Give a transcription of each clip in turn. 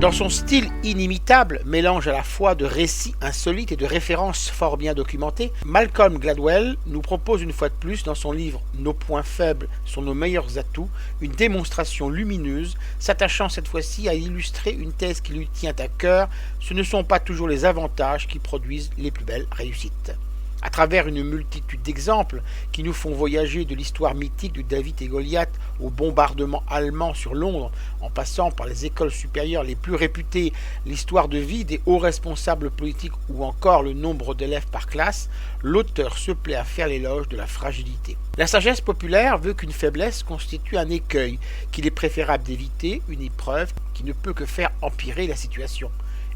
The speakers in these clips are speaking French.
Dans son style inimitable, mélange à la fois de récits insolites et de références fort bien documentées, Malcolm Gladwell nous propose une fois de plus dans son livre Nos points faibles sont nos meilleurs atouts, une démonstration lumineuse, s'attachant cette fois-ci à illustrer une thèse qui lui tient à cœur, ce ne sont pas toujours les avantages qui produisent les plus belles réussites. À travers une multitude d'exemples qui nous font voyager de l'histoire mythique de David et Goliath au bombardement allemand sur Londres, en passant par les écoles supérieures les plus réputées, l'histoire de vie des hauts responsables politiques ou encore le nombre d'élèves par classe, l'auteur se plaît à faire l'éloge de la fragilité. La sagesse populaire veut qu'une faiblesse constitue un écueil, qu'il est préférable d'éviter, une épreuve qui ne peut que faire empirer la situation.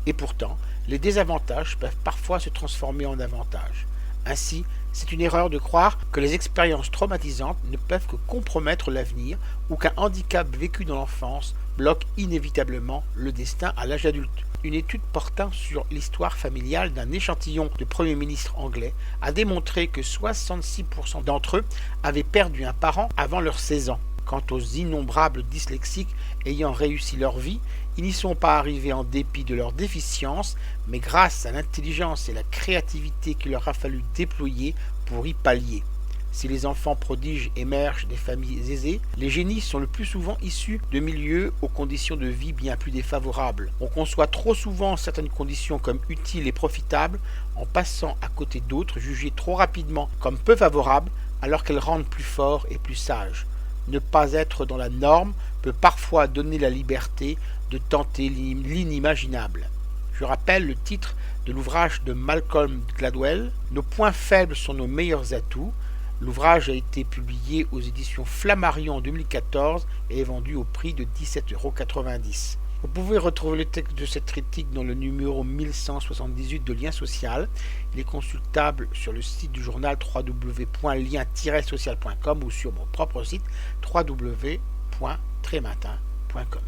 Et pourtant, les désavantages peuvent parfois se transformer en avantages. Ainsi, c'est une erreur de croire que les expériences traumatisantes ne peuvent que compromettre l'avenir ou qu'un handicap vécu dans l'enfance bloque inévitablement le destin à l'âge adulte. Une étude portant sur l'histoire familiale d'un échantillon de premiers ministres anglais a démontré que 66% d'entre eux avaient perdu un parent avant leurs 16 ans. Quant aux innombrables dyslexiques ayant réussi leur vie, ils n'y sont pas arrivés en dépit de leur déficience, mais grâce à l'intelligence et la créativité qu'il leur a fallu déployer pour y pallier. Si les enfants prodiges émergent des familles aisées, les génies sont le plus souvent issus de milieux aux conditions de vie bien plus défavorables. On conçoit trop souvent certaines conditions comme utiles et profitables en passant à côté d'autres jugées trop rapidement comme peu favorables alors qu'elles rendent plus forts et plus sages. Ne pas être dans la norme peut parfois donner la liberté de tenter l'inimaginable. Je rappelle le titre de l'ouvrage de Malcolm Gladwell, Nos points faibles sont nos meilleurs atouts. L'ouvrage a été publié aux éditions Flammarion en 2014 et est vendu au prix de 17,90 €. Vous pouvez retrouver le texte de cette critique dans le numéro 1178 de Lien Social. Il est consultable sur le site du journal www.lien-social.com ou sur mon propre site www.trématin.com.